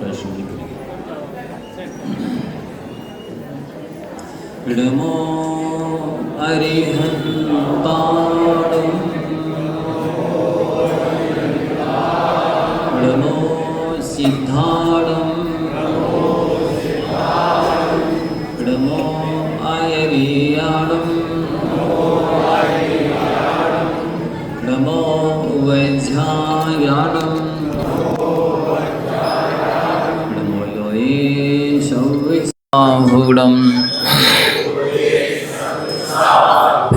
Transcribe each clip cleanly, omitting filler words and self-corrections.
दर्शन भी करेंगे। नमो अरिहंताणं नमो सिद्धाणं नमो आयर्याणं नमो वैद्यायाणं नमो योगेशं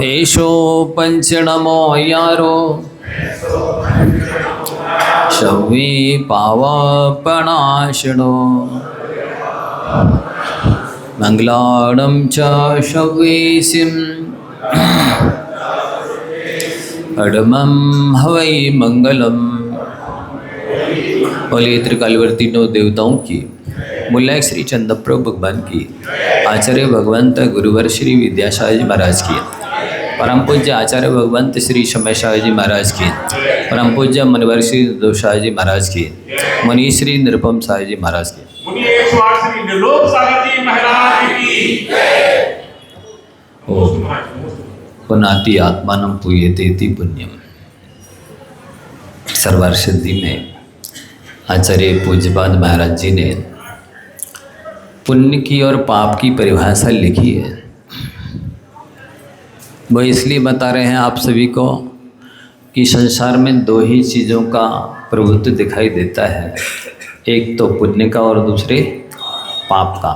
एषो पंचनमो यारो शवे पावपणाशनो मंगलाणं च शवेसिं अडमं हवै मंगलम। बोले त्रिकालवर्ती नौ देवताओं की, मुल्ला श्री चंद्रप्रभु भगवान की, आचार्य भगवंत गुरुवर श्री विद्यासागर जी महाराज की, परम पूज्य आचार्य भगवंत श्री समय सागर जी महाराज की, परम पूज्य मुनिवर श्री दोषागर जी महाराज की, मुनि श्री निरुपम सागर जी महाराज की, पुनाति आत्मानं पूयेतेति पुण्यम। सर्वार सिद्धि में आचार्य पूज्यपाद महाराज जी ने पुण्य की और पाप की परिभाषा लिखी है। वो इसलिए बता रहे हैं आप सभी को कि संसार में दो ही चीज़ों का प्रभुत्व दिखाई देता है, एक तो पुण्य का और दूसरे पाप का।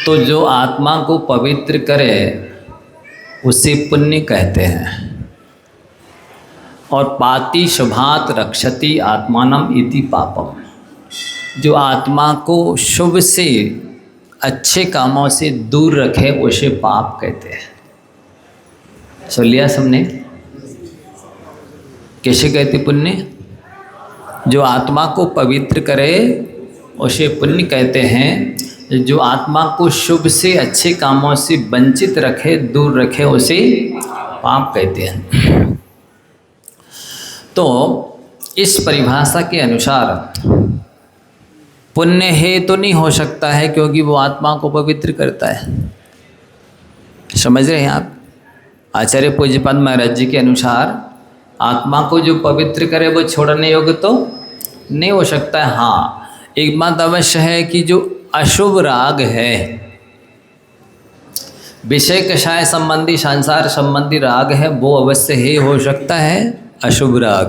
तो जो आत्मा को पवित्र करे उसे पुण्य कहते हैं, और पाति शुभात रक्षति आत्मानम इति पापम। जो आत्मा को शुभ से अच्छे कामों से दूर रखे उसे पाप कहते हैं। सुन लिया सबने? कैसे कहते पुण्य? जो आत्मा को पवित्र करे उसे पुण्य कहते हैं, जो आत्मा को शुभ से अच्छे कामों से वंचित रखे, दूर रखे, उसे पाप कहते हैं। तो इस परिभाषा के अनुसार पुण्य है तो नहीं हो सकता है, क्योंकि वो आत्मा को पवित्र करता है। समझ रहे हैं आप? आचार्य पूज्यपाद महाराज जी के अनुसार आत्मा को जो पवित्र करे वो छोड़ने योग्य तो नहीं हो सकता है। हाँ, एक बात अवश्य है कि जो अशुभ राग है, विषय कषाय संबंधी, संसार संबंधी राग है, वो अवश्य ही हो सकता है अशुभ राग।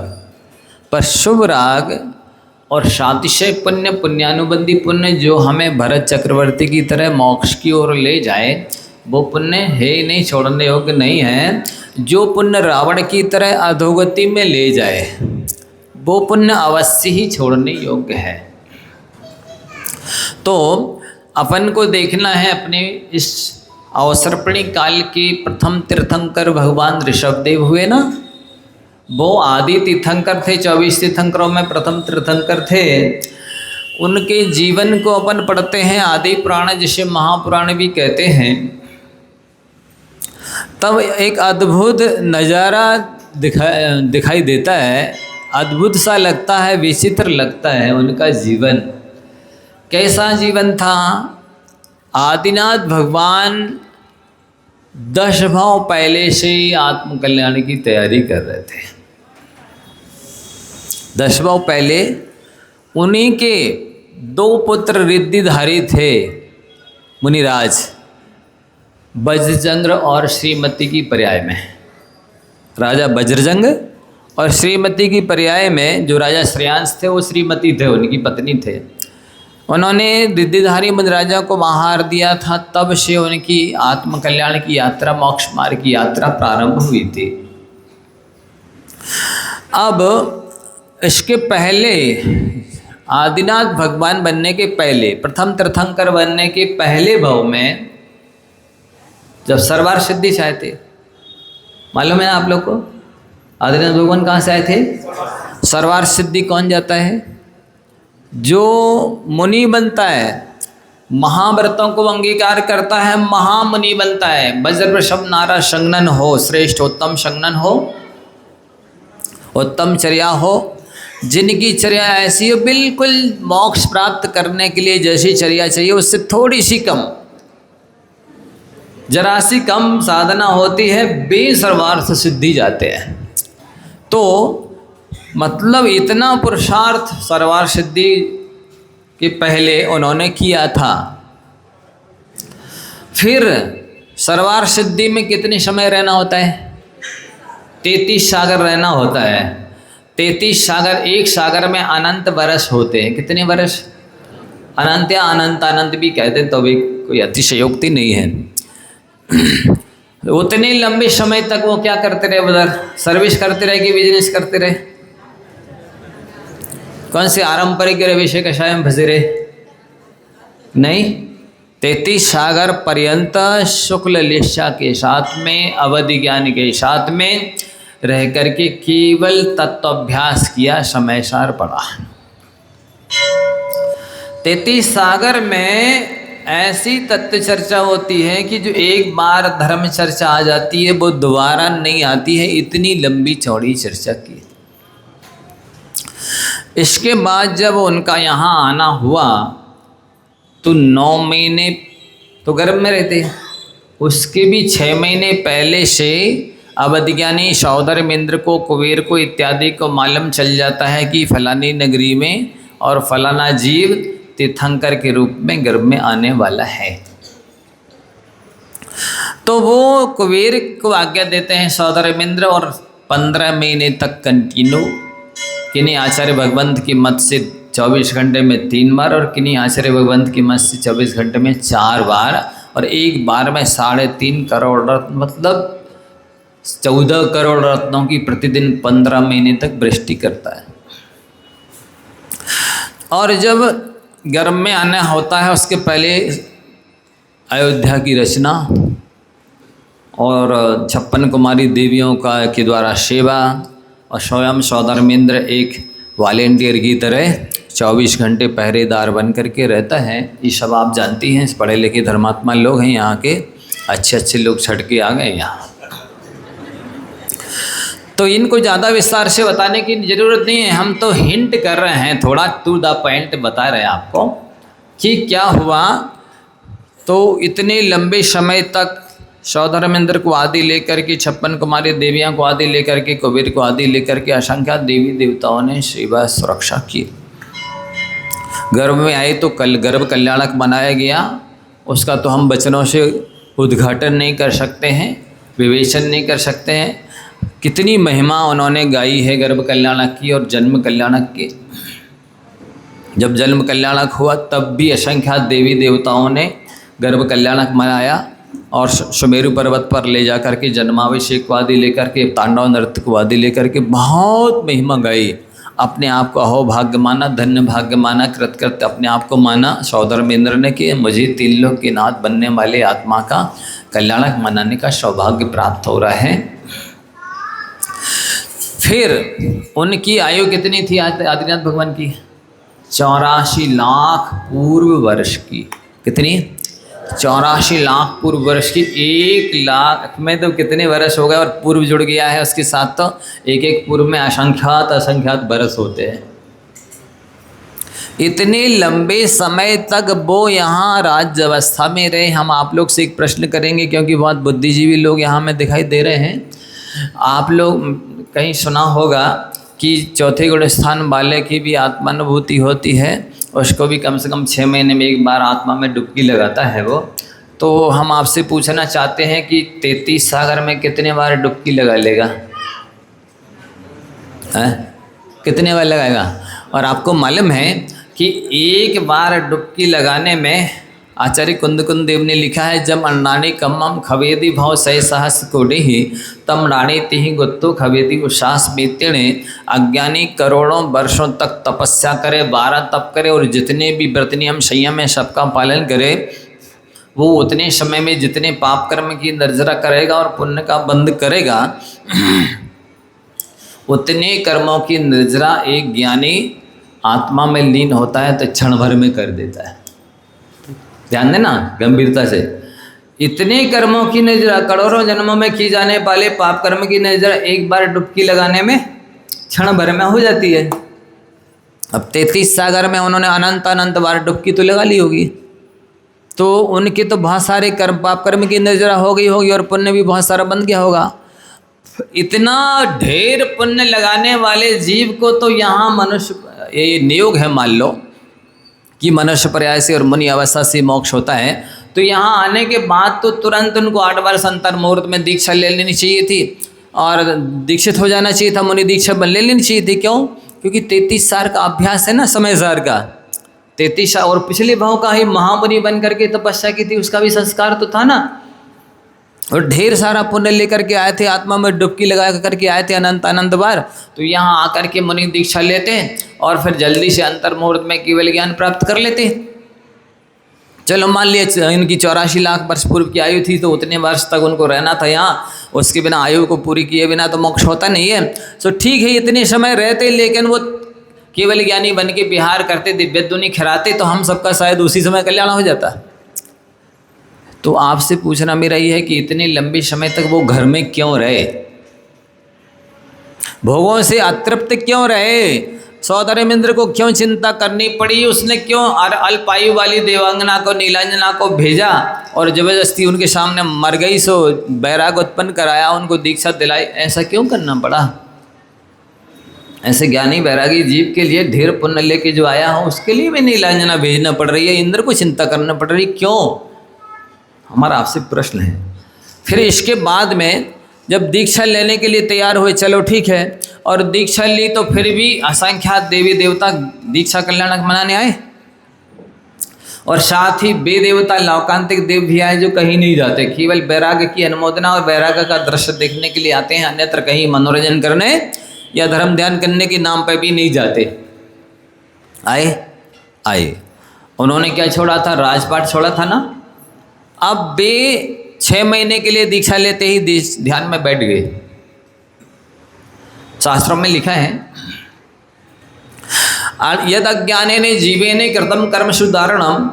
पर शुभ राग और सातिशय पुण्य, पुण्यानुबंधी पुण्य जो हमें भरत चक्रवर्ती की तरह मोक्ष की ओर ले जाए, वो पुण्य है नहीं, छोड़ने योग्य नहीं है। जो पुण्य रावण की तरह अधोगति में ले जाए, वो पुण्य अवश्य ही छोड़ने योग्य है। तो अपन को देखना है अपने इस अवसर्पणी काल के प्रथम तीर्थंकर भगवान ऋषभदेव हुए ना, वो आदि तीर्थंकर थे, 24 तीर्थंकरों में प्रथम तीर्थंकर थे। उनके जीवन को अपन पढ़ते हैं, आदि पुराण जिसे महापुराण भी कहते हैं। तब एक अद्भुत नज़ारा दिखाई देता है, अद्भुत सा लगता है, विचित्र लगता है उनका जीवन। कैसा जीवन था? आदिनाथ भगवान 10 भाव पहले से ही आत्मकल्याण की तैयारी कर रहे थे। 10 भाव पहले उन्हीं के 2 पुत्र रिद्धिधारी थे मुनिराज, वज्रचंद्र और श्रीमती की पर्याय में। राजा वज्रजंग और श्रीमती की पर्याय में जो राजा श्रेयांश थे वो श्रीमती थे, उनकी पत्नी थे। उन्होंने रिद्धिधारी मुनिराजा को मार दिया था, तब से उनकी आत्मकल्याण की यात्रा, मोक्ष मार्ग की यात्रा प्रारंभ हुई थी। अब इसके पहले आदिनाथ भगवान बनने के पहले, प्रथम तीर्थंकर बनने के पहले भाव में जब सर्वार सिद्धि से आए थे, मालूम है ना आप लोग को? आदिनाथ भगवान कहाँ से आए थे? सर्वार सिद्धि कौन जाता है? जो मुनि बनता है, महाव्रतों को अंगीकार करता है, महामुनि बनता है। वज्रवृषभ नारा संगनन हो, श्रेष्ठ उत्तम संगनन हो, उत्तम चर्या हो, जिनकी चर्या ऐसी हो बिल्कुल मोक्ष प्राप्त करने के लिए जैसी चर्या चाहिए उससे थोड़ी सी कम, जरा सी कम साधना होती है, बेसर्वार्थ सिद्धि जाते हैं। तो मतलब इतना पुरुषार्थ सर्वार्थ सिद्धि के पहले उन्होंने किया था। फिर सर्वार्थ सिद्धि में कितने समय रहना होता है? 33 सागर रहना होता है। 33 सागर, एक सागर में अनंत वर्ष होते हैं। कितने वर्ष? अनंत या अनंत, अनंत भी कहते हैं, तो भी कोई अतिशयोक्ति नहीं है। उतने लंबे समय तक वो क्या करते रहे उधर? सर्विस करते रहे कि बिजनेस करते रहे? कौन से आरंपरिक विषय कषाय में फंसे रहे? नहीं, 33 सागर पर्यंत शुक्ल लिस्सा के साथ में, अवधि ज्ञान के साथ में रह करके केवल तत्वाभ्यास किया, समय सार पड़ा। 33 सागर में ऐसी तत्व चर्चा होती है कि जो एक बार धर्म चर्चा आ जाती है वो दोबारा नहीं आती है, इतनी लंबी चौड़ी चर्चा की। इसके बाद जब उनका यहाँ आना हुआ तो 9 महीने तो गर्भ में रहते, उसके भी 6 महीने पहले से अवधिज्ञानी सौदर्मेंद्र को, कुबेर को इत्यादि को मालूम चल जाता है कि फलानी नगरी में और फलाना जीव तीर्थंकर के रूप में गर्भ में आने वाला है। तो वो कुबेर को आज्ञा देते हैं सौदर्मेंद्र, और 15 महीने तक कंटिन्यू किन्हीं आचार्य भगवंत की मत से 24 घंटे में 3 बार और किन्हीं आचार्य भगवंत की मत से 24 घंटे में 4 बार, और एक बार में 3.5 करोड़ रत्न, मतलब 14 करोड़ रत्नों की प्रतिदिन 15 महीने तक वृष्टि करता है। और जब गर्भ में आना होता है उसके पहले अयोध्या की रचना और 56 कुमारी देवियों का के द्वारा सेवा, और स्वयं सौदर्मेंद्र एक वॉलेंटियर की तरह 24 घंटे पहरेदार बन करके रहता है। ये सब आप जानती हैं, पढ़े लिखे धर्मात्मा लोग हैं, यहाँ के अच्छे अच्छे लोग छट के आ गए यहाँ। तो इनको ज़्यादा विस्तार से बताने की ज़रूरत नहीं है, हम तो हिंट कर रहे हैं, थोड़ा टू द पॉइंट बता रहे हैं आपको कि क्या हुआ। तो इतने लंबे समय तक सौधर्मेंद्र को आदि लेकर के, 56 कुमारी देवियाँ को आदि लेकर के, कुबेर को आदि लेकर के असंख्यात देवी देवताओं ने सेवा सुरक्षा की। गर्भ में आए तो गर्भ कल्याणक बनाया गया, उसका तो हम वचनों से उद्घाटन नहीं कर सकते हैं, विवेचन नहीं कर सकते हैं। कितनी महिमा उन्होंने गाई है गर्भ कल्याणक की और जन्म कल्याणक की। जब जन्म कल्याणक हुआ तब भी असंख्यात देवी देवताओं ने गर्भ कल्याणक मनाया और सुमेरु पर्वत पर ले जा कर के जन्माभिषेक को आदि लेकर के, तांडव नृत्य को आदि लेकर के बहुत महिमा गाई। अपने आप को अहो भाग्य माना, धन्य भाग्य माना, कृतकृत अपने आप को माना सौधर्मेंद्र ने कि मुझे 3 लोक के नाथ बनने वाले आत्मा का कल्याणक मनाने का सौभाग्य प्राप्त हो रहा है। फिर उनकी आयु कितनी थी आदिनाथ भगवान की? 84 लाख पूर्व वर्ष की। कितनी? 84 लाख पूर्व वर्ष की। 1 लाख में तो कितने वर्ष हो गए, और पूर्व जुड़ गया है उसके साथ, तो एक पूर्व में असंख्यात वर्ष होते हैं। इतने लंबे समय तक वो यहाँ राज्य अवस्था में रहे। हम आप लोग से एक प्रश्न करेंगे क्योंकि बहुत बुद्धिजीवी लोग यहाँ में दिखाई दे रहे हैं। आप लोग कहीं सुना होगा कि चौथे गुण स्थान वाले की भी आत्मानुभूति होती है, उसको भी कम से कम 6 महीने में एक बार आत्मा में डुबकी लगाता है वो। तो हम आपसे पूछना चाहते हैं कि 33 सागर में कितने बार डुबकी लगा लेगा? कितने बार लगाएगा? और आपको मालूम है कि एक बार डुबकी लगाने में आचार्य कुंद देव ने लिखा है, जब अन्नाणी कम्मम खवेदी भाव सह सहस कोडि ही तम राणी तिहि गुत्तो खवेदी उशास बेतेणे। अज्ञानी करोड़ों वर्षों तक तपस्या करे, 12 तप करे और जितने भी व्रत नियम संयम है सबका पालन करे, वो उतने समय में जितने पाप कर्म की निर्जरा करेगा और पुण्य का बंद करेगा, उतने कर्मों की निर्जरा एक ज्ञानी आत्मा में लीन होता है तो क्षण भर में कर देता है। ध्यान देना गंभीरता से। इतने कर्मों की निर्जरा, करोड़ों जन्मों में की जाने वाले पाप कर्म की निर्जरा एक बार डुबकी लगाने में क्षण भर में हो जाती है। अब 33 सागर में उन्होंने अनंत अनंत बार डुबकी तो लगा ली होगी, तो उनके तो बहुत सारे कर्म, पाप कर्म की निर्जरा हो गई होगी और पुण्य भी बहुत सारा बन गया होगा। इतना ढेर पुण्य लगाने वाले जीव को तो यहाँ मनुष्य, ये नियोग है, मान लो कि मनुष्य पर्याय से और मुनि अवस्था से मोक्ष होता है, तो यहाँ आने के बाद तो तुरंत उनको 8 वर्ष अंतर मुहूर्त में दीक्षा ले लेनी चाहिए थी और दीक्षित हो जाना चाहिए था, मुनि दीक्षा ले लेनी चाहिए थी। क्यों? क्योंकि 33 साल का अभ्यास है ना, समय सार का 33 साल, और पिछले भाव का ही महामुनि बन करके तपस्या की थी, उसका भी संस्कार तो था ना, और ढेर सारा पुण्य लेकर के आए थे, आत्मा में डुबकी लगा करके आए थे अनंत अनंत बार। तो यहाँ आकर के मुनि दीक्षा लेते और फिर जल्दी से अंतर मुहूर्त में केवल ज्ञान प्राप्त कर लेते। चलो मान लिया इनकी 84 लाख वर्ष पूर्व की आयु थी, तो उतने वर्ष तक उनको रहना था यहाँ, उसके बिना आयु को पूरी किए बिना तो मोक्ष होता नहीं है। तो ठीक है, इतने समय रहते, लेकिन वो केवल ज्ञानी बन के विहार करते, दिव्य दुनी खिराते, तो हम सबका शायद उसी समय कल्याण हो जाता। तो आपसे पूछना मेरा ये है कि इतने लंबे समय तक वो घर में क्यों रहे, भोगों से अतृप्त क्यों रहे, सौदर्यमिंद्र को क्यों चिंता करनी पड़ी, उसने क्यों अल्पायु वाली देवांगना को, नीलांजना को भेजा और जबरदस्ती उनके सामने मर गई, सो बैराग उत्पन्न कराया, उनको दीक्षा दिलाई, ऐसा क्यों करना पड़ा? ऐसे ज्ञानी बैरागी जीव के लिए ढेर पुण्य लेके जो आया हो, उसके लिए भी नीलांजना भेजना पड़ रही है, इंद्र को चिंता करना पड़ रही, क्यों? हमारा आपसे प्रश्न है। फिर इसके बाद में जब दीक्षा लेने के लिए तैयार हुए, चलो ठीक है, और दीक्षा ली, तो फिर भी असंख्यात देवी देवता दीक्षा कल्याणक मनाने आए, और साथ ही वे देवता लौकांतिक देव भी आए जो कहीं नहीं जाते, केवल बैराग की अनुमोदना और बैराग का दृश्य देखने के लिए आते हैं, अन्यत्र कहीं मनोरंजन करने या धर्म ध्यान करने के नाम पर भी नहीं जाते। आए उन्होंने क्या छोड़ा था? राजपाट छोड़ा था ना। अब वे 6 महीने के लिए दीक्षा लेते ही ध्यान में बैठ गए। शास्त्रों में लिखा है, यद अज्ञानेन जीवेन कृतं कर्म सुधारणम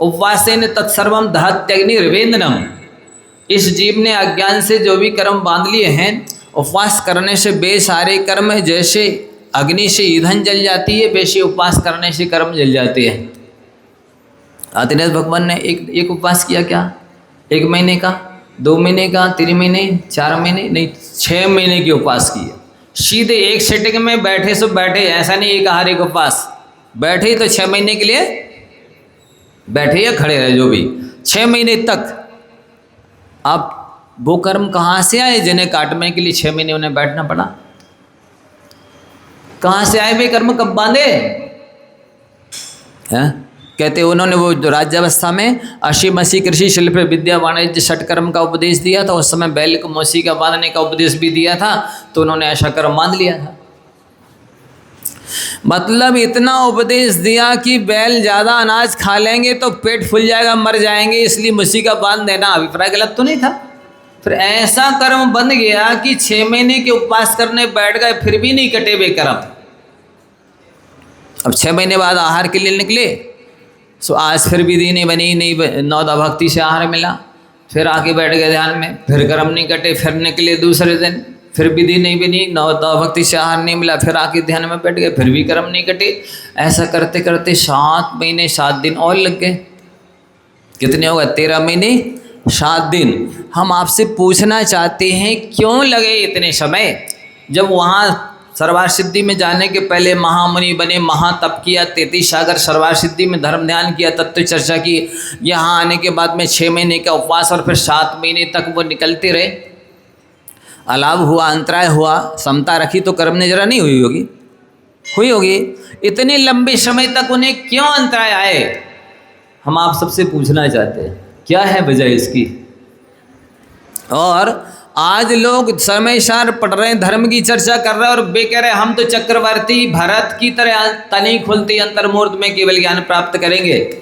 उपवासेन तत्सर्वम दहत्यग्निर्वेदनम। इस जीव ने अज्ञान से जो भी कर्म बांध लिए हैं, उपवास करने से वे सारे कर्म जैसे अग्नि से ईंधन जल जाती है, वैसे उपवास करने से कर्म जल जाते हैं। आदिनाथ भगवान ने एक उपवास किया क्या? 1 महीने का, 2 महीने का, 3 महीने, 4 महीने नहीं, 6 महीने की उपवास किया। सीधे एक सेटिंग में बैठे सो बैठे, ऐसा नहीं एक आहार एक उपवास, बैठे तो 6 महीने के लिए बैठे या खड़े रहे, जो भी 6 महीने तक। अब वो कर्म कहाँ से आए जिन्हें काटने के लिए 6 महीने उन्हें बैठना पड़ा? कहाँ से आए वे कर्म, कब बांधे हैं? कहते उन्होंने वो राज्यावस्था में अशी मसी कृषि शिल्प विद्या वाणिज्य षटकर्म का उपदेश दिया था, उस समय बैल को मसी का बांधने का उपदेश भी दिया था, तो उन्होंने ऐसा कर्म बांध लिया था। मतलब इतना उपदेश दिया कि बैल ज़्यादा अनाज खा लेंगे तो पेट फूल जाएगा, मर जाएंगे, इसलिए मसी का बांध देना अभिप्राय गलत तो नहीं था। फिर ऐसा कर्म बन गया कि 6 महीने के उपवास करने बैठ गए, फिर भी नहीं कटे वे कर्म। अब 6 महीने बाद आहार के लिए निकले, सो आज फिर विधि नहीं बनी, नहीं नौदा भक्ति से आहार मिला, फिर आके बैठ गए ध्यान में, फिर कर्म नहीं कटे, फिर निकले दूसरे दिन, फिर विधि नहीं बनी, नौदा भक्ति से आहार नहीं मिला, फिर आके ध्यान में बैठ गए, फिर भी कर्म नहीं कटे। ऐसा करते करते 7 महीने 7 दिन और लग गए। कितने हो गए? 13 महीने 7 दिन। हम आपसे पूछना चाहते हैं क्यों लगे इतने समय? जब वहाँ सर्वार सिद्धि में जाने के पहले महामुनि बने, महातप किया, 33 सागर सर्वार सिद्धि में धर्म ध्यान किया, तत्व चर्चा की, यहाँ आने के बाद में 6 महीने का उपवास और फिर 7 महीने तक वो निकलते रहे। अलाभ हुआ, अंतराय हुआ, समता रखी तो कर्म निर्जरा नहीं हुई होगी? हुई होगी। इतने लंबे समय तक उन्हें क्यों अंतराय आए? हम आप सबसे पूछना चाहते हैं क्या है वजह इसकी। और आज लोग समय सार पढ़ रहे हैं, धर्म की चर्चा कर रहे हैं, और वे कह रहे हैं हम तो चक्रवर्ती भरत की तरह तनी खुलती अंतर्मुहूर्त में केवल ज्ञान प्राप्त करेंगे।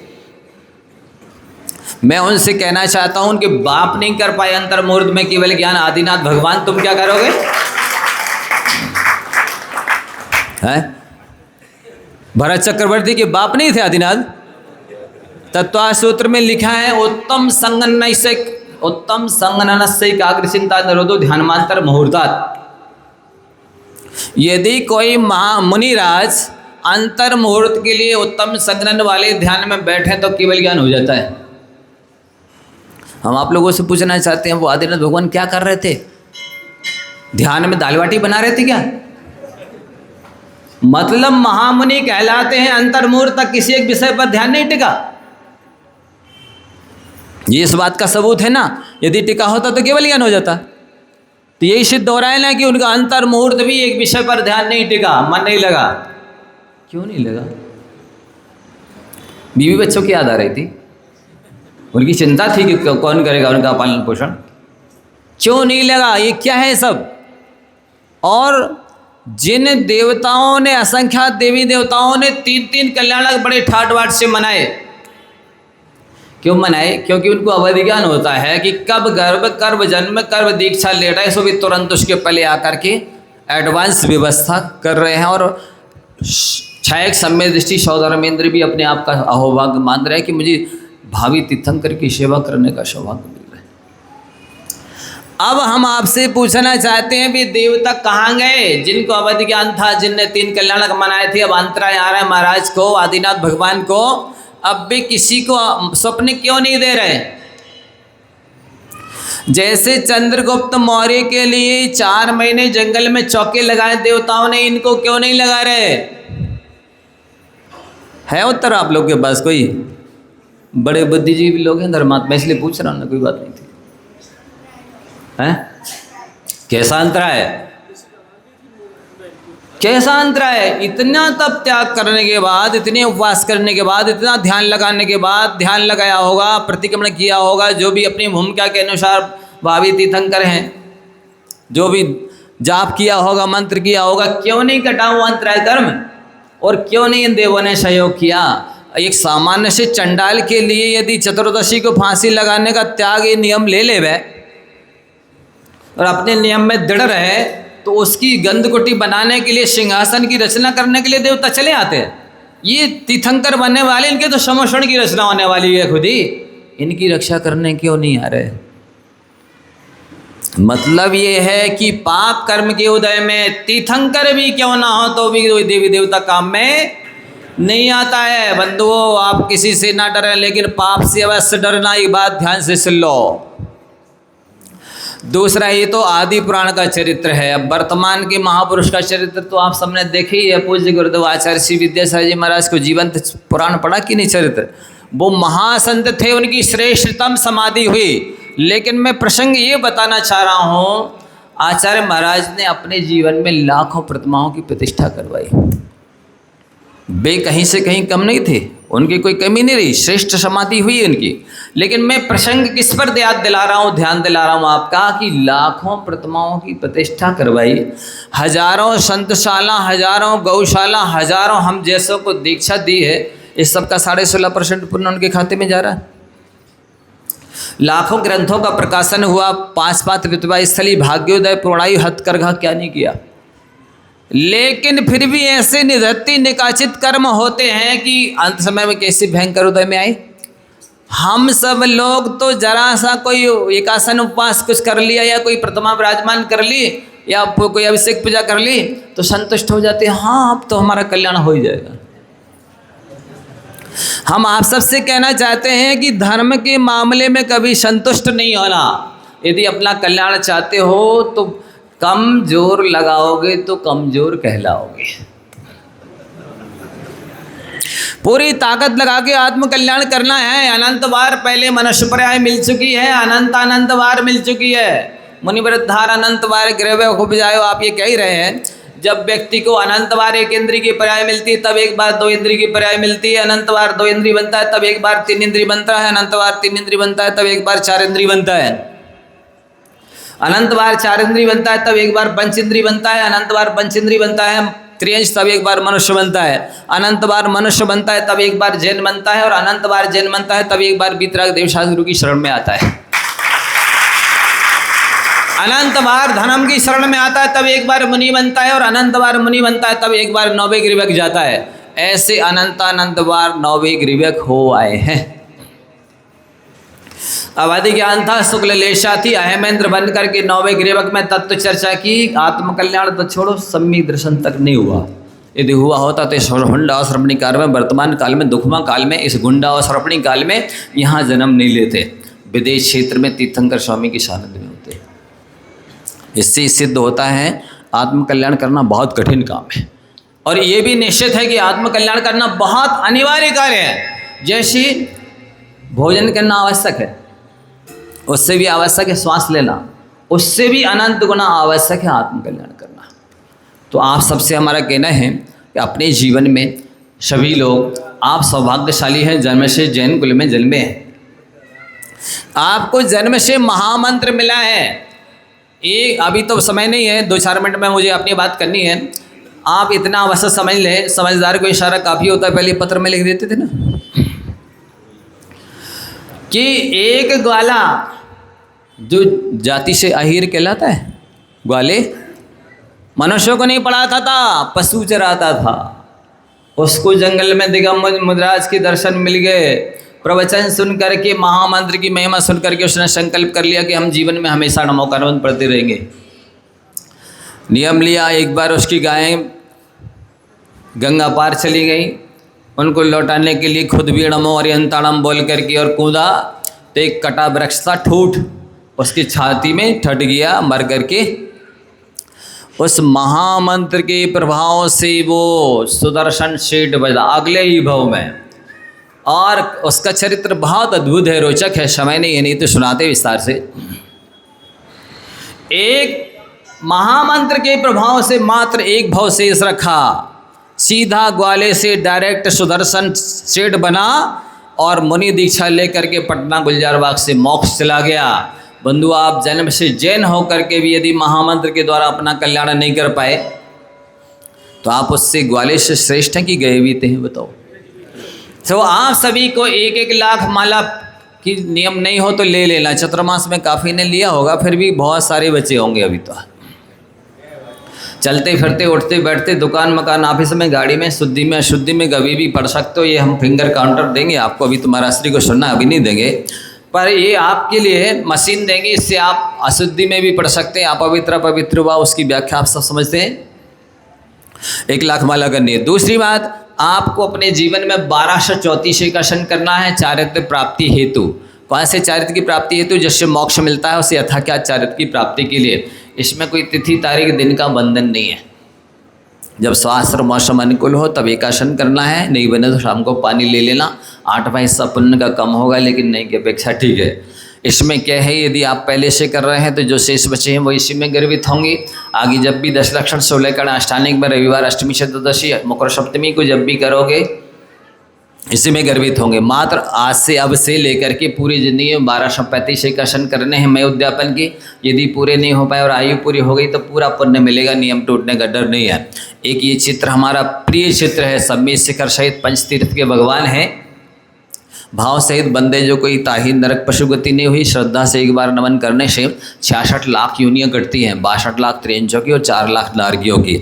मैं उनसे कहना चाहता हूं उनके बाप नहीं कर पाए अंतर्मुहूर्त में केवल ज्ञान, आदिनाथ भगवान तुम क्या करोगे? है? भरत चक्रवर्ती के बाप नहीं थे आदिनाथ? तत्व सूत्र में लिखा है उत्तम संगनन से एकाग्रचिंता निरोधो ध्यानमांतर मुहूर्तात्। यदि कोई मुनिराज अंतर मुहूर्त के लिए उत्तम संग्रहण वाले ध्यान में बैठे तो केवल ज्ञान हो जाता है। हम आप लोगों से पूछना चाहते हैं, वो आदिनाथ भगवान क्या कर रहे थे? ध्यान में दाल बाटी बना रहे थे क्या? मतलब महामुनि कहलाते हैं, अंतर मुहूर्त तक किसी एक विषय पर ध्यान नहीं टिका। ये इस बात का सबूत है ना, यदि टिका होता तो केवल ज्ञान हो जाता। तो यही सिद्ध हो रहा है ना कि उनका अंतर मुहूर्त भी एक विषय पर ध्यान नहीं टिका, मन नहीं लगा। क्यों नहीं लगा? बीवी बच्चों की याद आ रही थी, उनकी चिंता थी कि कौन करेगा उनका पालन पोषण। क्यों नहीं लगा? ये क्या है सब? और जिन देवताओं ने, असंख्यात देवी देवताओं ने 3-3 कल्याणक बड़े ठाट बाट से मनाए। क्यों मनाए? क्योंकि उनको अवधि ज्ञान होता है कि कब गर्भ, कर्म जन्म, कर्म दीक्षा ले रहा है, सो भी तुरंत उसके पहले आकर के एडवांस व्यवस्था कर रहे हैं। और क्षयक सम्य दृष्टि सौधर्मेंद्र भी अपने आप का अहोभाग्य मान रहे हैं कि मुझे भावी तीर्थंकर की सेवा करने का सौभाग्य मिल रहा है। अब हम आपसे पूछना चाहते हैं भी देवता कहाँ गए जिनको अवधि ज्ञान था, जिनने 3 कल्याणक मनाए थे? अब अंतराय आ रहा है महाराज को, आदिनाथ भगवान को। अब भी किसी को स्वप्न क्यों नहीं दे रहे? जैसे चंद्रगुप्त मौर्य के लिए 4 महीने जंगल में चौके लगाए देवताओं ने, इनको क्यों नहीं लगा रहे? है उत्तर आप लोग के पास? कोई बड़े बुद्धिजीवी लोग हैं, धर्मात्मा, इसलिए पूछ रहा हूं ना, कोई बात नहीं थी। हैं? कैसा अंतराय है? कैसा अंतराय है? इतना तप त्याग करने के बाद, इतने उपवास करने के बाद, इतना ध्यान लगाने के बाद, ध्यान लगाया होगा, प्रतिक्रमण किया होगा, जो भी अपनी भूमिका के अनुसार भावी तीर्थंकर हैं, जो भी जाप किया होगा, मंत्र किया होगा, क्यों नहीं कटा हुआ अंतराय कर्म? और क्यों नहीं इन देवों ने सहयोग किया? एक सामान्य से चंडाल के लिए यदि चतुर्दशी को फांसी लगाने का त्याग ये नियम ले ले और अपने नियम में दृढ़ रहे, तो उसकी गंधकुटी बनाने के लिए, सिंहासन की रचना करने के लिए देवता चले आते हैं। ये तीर्थंकर बनने वाले, इनके तो समोषण की रचना होने वाली है खुद ही, इनकी रक्षा करने क्यों नहीं आ रहे? मतलब ये है कि पाप कर्म के उदय में तीर्थंकर भी क्यों ना हो तो भी कोई देवी देवता काम में नहीं आता है। बंधुओं, आप किसी से ना डरें, लेकिन पाप से अवश्य डरना, ये बात ध्यान से सुन लो। दूसरा, ये तो आदि पुराण का चरित्र है। अब वर्तमान के महापुरुष का चरित्र तो आप सबने देखे ही है। पूज्य गुरुदेव आचार्य श्री विद्यासागर जी महाराज को जीवंत पुराण पढ़ा कि नहीं? चरित्र वो महासंत थे, उनकी श्रेष्ठतम समाधि हुई। लेकिन मैं प्रसंग ये बताना चाह रहा हूँ, आचार्य महाराज ने अपने जीवन में लाखों प्रतिमाओं की प्रतिष्ठा करवाई। वे कहीं से कहीं कम नहीं थे, उनकी कोई कमी नहीं रही, श्रेष्ठ समाधि हुई उनकी। लेकिन मैं प्रसंग किस पर ध्यान दिला रहा हूँ आपका, कि लाखों प्रतिमाओं की प्रतिष्ठा करवाई, हजारों संतशाला, हजारों गौशाला, हजारों हम जैसों को दीक्षा दी है। इस सब का 16.5% पुण्य उनके खाते में जा रहा है। लाखों ग्रंथों का प्रकाशन हुआ, 5 पात्र विधवा स्थली, भाग्योदय, पूर्णायु, हथकरघा, क्या नहीं किया। लेकिन फिर भी ऐसे निधत्ती निकाचित कर्म होते हैं कि अंत समय में कैसे भयंकर उदय में आए। हम सब लोग तो जरा सा कोई एकासन उपवास कुछ कर लिया, या कोई प्रतिमा विराजमान कर ली, या कोई अभिषेक पूजा कर ली, तो संतुष्ट हो जाते हैं। हाँ, अब तो हमारा कल्याण हो ही जाएगा। हम आप सबसे कहना चाहते हैं कि धर्म के मामले में कभी संतुष्ट नहीं होना। यदि अपना कल्याण चाहते हो तो कम जोर लगाओगे तो कमजोर कहलाओगे। पूरी ताकत लगा के आत्म कल्याण करना है। अनंत बार पहले मनुष्य पर्याय मिल चुकी है, अनंत बार मिल चुकी है। मुनिवृद्धार अनंत बार गृह खूब जायो, आप ये कह ही रहे हैं। जब व्यक्ति को अनंत बार 1 इंद्रिय की पर्याय मिलती है, तब एक बार 2 इंद्रिय की पर्याय मिलती है। अनंत बार 2 इंद्रिय बनता है, तब एक बार 3 इंद्रिय बनता है। अनंत बार 3 इंद्रिय बनता है, तब एक बार 4 इंद्रिय बनता है। अनंत बार 4 इंद्रिय बनता है, तब एक बार पंच इंद्रिय बनता है। अनंत बार पंच इंद्रिय बनता है त्रियंश, तब एक बार मनुष्य बनता है। अनंत बार मनुष्य बनता है, तब एक बार जैन बनता है। और अनंत बार जैन बनता है, तब एक बार वीतराग देवशास्त्र गुरु की शरण में आता है। अनंत बार धर्म की शरण में आता है, तब एक बार मुनि बनता है। और अनंत बार मुनि बनता है, तब एक बार 9वें गिरिवक जाता है। ऐसे अनंत बार 9वें गिरिवक हो आए हैं। अवधि ज्ञान था, शुक्ल लेशा थी, अहमेंद्र बन करके 9वें गिरिवक में तत्व चर्चा की। आत्मकल्याण तो छोड़ो, सम्यक दर्शन तक नहीं हुआ। यदि हुआ होता तो इस हुंडा और सरपणी काल में, वर्तमान काल में, दुखमा काल में, इस गुंडा और सरपणी काल में यहाँ जन्म नहीं लेते, विदेश क्षेत्र में तीर्थंकर स्वामी की सानिध्य में होते। इससे सिद्ध होता है आत्मकल्याण करना बहुत कठिन काम है, और ये भी निश्चित है कि आत्मकल्याण करना बहुत अनिवार्य कार्य है। जैसे भोजन करना आवश्यक है, उससे भी आवश्यक है श्वास लेना, उससे भी अनंत गुना आवश्यक है आत्मकल्याण करना। तो आप सबसे हमारा कहना है कि अपने जीवन में सभी लोग, आप सौभाग्यशाली हैं, जन्म से जैन कुल में जन्मे हैं, आपको जन्म से महामंत्र मिला है। ये अभी तो समय नहीं है, 2-4 मिनट में मुझे अपनी बात करनी है। आप इतना अवश्य समझ लें, समझदार को इशारा काफ़ी होता है, पहले पत्र में लिख देते थे ना कि एक ग्वाला जो जाति से अहीर कहलाता है, ग्वाले मनुष्यों को नहीं पढ़ाता था, पशु चराता था। उसको जंगल में दिगंबर मुद्राज के दर्शन मिल गए, प्रवचन सुन करके, महामंत्र की महिमा सुन करके उसने संकल्प कर लिया कि हम जीवन में हमेशा नमो कार्बन पढ़ते रहेंगे। नियम लिया, एक बार उसकी गायें गंगा पार चली गई, उनको लौटाने के लिए खुद भी नमो अरिहंताणम बोल करके और कूदा, तो एक कटा वृक्ष था ठूठ उसकी छाती में ठट गया, मर करके। उस महामंत्र के प्रभाव से वो सुदर्शन सेठ बजा अगले ही भव में, और उसका चरित्र बहुत अद्भुत है, रोचक है, समय नहीं तो सुनाते विस्तार से। एक महामंत्र के प्रभाव से मात्र एक भव शेष रखा, सीधा ग्वाले से डायरेक्ट सुदर्शन सेठ बना और मुनि दीक्षा लेकर के पटना गुलजार बाग से मोक्ष चला गया। बंधु, आप जन्म से जैन होकर के भी यदि महामंत्र के द्वारा अपना कल्याण नहीं कर पाए तो आप उससे ग्वाले से श्रेष्ठ हैं कि गए भी थे, बताओ। तो आप सभी को 1-1 लाख माला की नियम नहीं हो तो ले लेना। चतुर्मास में काफ़ी ने लिया होगा, फिर भी बहुत सारे बचे होंगे अभी तो। चलते फिरते उठते बैठते दुकान मकान ऑफिस में गाड़ी में शुद्धि में अशुद्धि में कभी भी पढ़ सकते हो। ये हम फिंगर काउंटर देंगे आपको, अभी तुम्हारा श्री को सुनना अभी नहीं देंगे, पर ये आपके लिए मशीन देंगे, इससे आप अशुद्धि में भी पढ़ सकते हैं। अपवित्र पवित्र हुआ उसकी व्याख्या आप सब समझते हैं। 1 लाख माला करनी है। दूसरी बात, आपको अपने जीवन में 1234 एकासन करना है चारित्र प्राप्ति हेतु। कौन से चारित्र की प्राप्ति हेतु? जिससे मोक्ष मिलता है उसे यथाख्यात चारित्र की प्राप्ति के लिए। इसमें कोई तिथि तारीख दिन का बंधन नहीं है। जब स्वास्थ्य मौसम अनुकूल हो तब एकासन करना है, नहीं बने तो शाम को पानी ले लेना। 8 पैसा पुण्य का कम होगा लेकिन नहीं की अपेक्षा ठीक है। इसमें क्या है, यदि आप पहले से कर रहे हैं तो जो शेष बचे हैं वो इसी में गर्वित होंगे। आगे जब भी 10 लक्षण 16 कण अष्टानिक में रविवार अष्टमी चतुर्दशी मकर सप्तमी को जब भी करोगे इसी में गर्वित होंगे। मात्र आज से अब से लेकर के पूरी जिंदगी में 1235 एकासन करने हैं मय उद्यापन की। यदि पूरे नहीं हो पाए और आयु पूरी हो गई तो पूरा पुण्य मिलेगा, नियम टूटने का डर नहीं है। एक ये चित्र हमारा प्रिय चित्र है, सम्मेद शिखर सहित पंचतीर्थ के भगवान हैं। भाव सहित बंदे जो कोई ताही नरक पशुगति नहीं हुई, श्रद्धा से एक बार नमन करने से 66 लाख योनियाँ कटती हैं, 62 लाख त्रियंचों की और 4 लाख नारगियों की।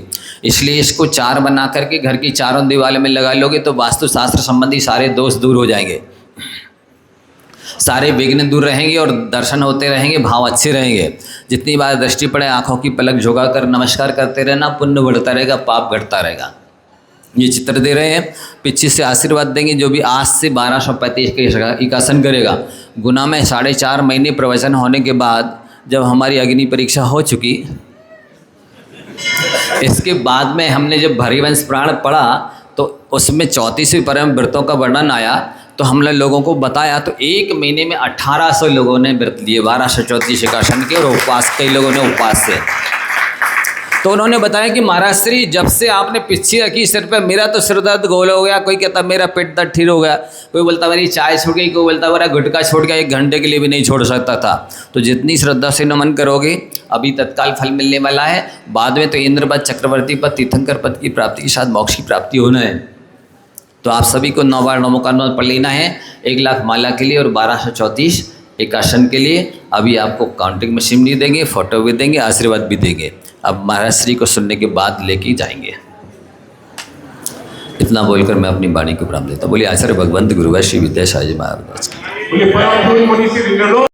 इसलिए इसको 4 बना करके घर की चारों दीवारों में लगा लोगे तो वास्तुशास्त्र संबंधी सारे दोष दूर हो जाएंगे, सारे विघ्न दूर रहेंगे और दर्शन होते रहेंगे, भाव अच्छे रहेंगे। जितनी बार दृष्टि पड़े आँखों की पलक झुका कर नमस्कार करते रहना, पुण्य बढ़ता रहेगा, पाप घटता रहेगा। ये चित्र दे रहे हैं, पीछे से आशीर्वाद देंगे। जो भी आज से 1235 के एकासन करेगा, गुना में 4.5 महीने प्रवचन होने के बाद जब हमारी अग्नि परीक्षा हो चुकी, इसके बाद में हमने जब हरिवंश पुराण पढ़ा तो उसमें 34वें परम व्रतों का वर्णन आया। तो हमने लोगों को बताया तो 1 महीने में 1800 लोगों ने व्रत लिए 1234 एकासन के, और उपवास कई लोगों ने उपवास से। तो उन्होंने बताया कि महाराज श्री जब से आपने पिच्छी रखी सिर पे, मेरा तो सिर दर्द गोल हो गया, कोई कहता मेरा पेट दर्द ठीक हो गया, कोई बोलता मेरी चाय छूट गई, कोई बोलता मेरा गुटखा छोड़ गया, 1 घंटे के लिए भी नहीं छोड़ सकता था। तो जितनी श्रद्धा से नमन करोगे अभी तत्काल फल मिलने वाला है, बाद में तो इंद्र पद, चक्रवर्ती पद, तीर्थंकर पद की प्राप्ति के साथ मोक्ष की प्राप्ति होना है। तो आप सभी को 9 बार नमो कार्बन पढ़ लेना है 1 लाख माला के लिए और 1234 एकासन के लिए। अभी आपको काउंटिंग मशीन भी देंगे, फोटो भी देंगे, आशीर्वाद भी देंगे। अब महाराज श्री को सुनने के बाद लेके जाएंगे। इतना बोलकर मैं अपनी वाणी को विराम देता हूँ। बोलिए आचार्य भगवंत गुरुवर श्री विद्यासागर जी महाराज।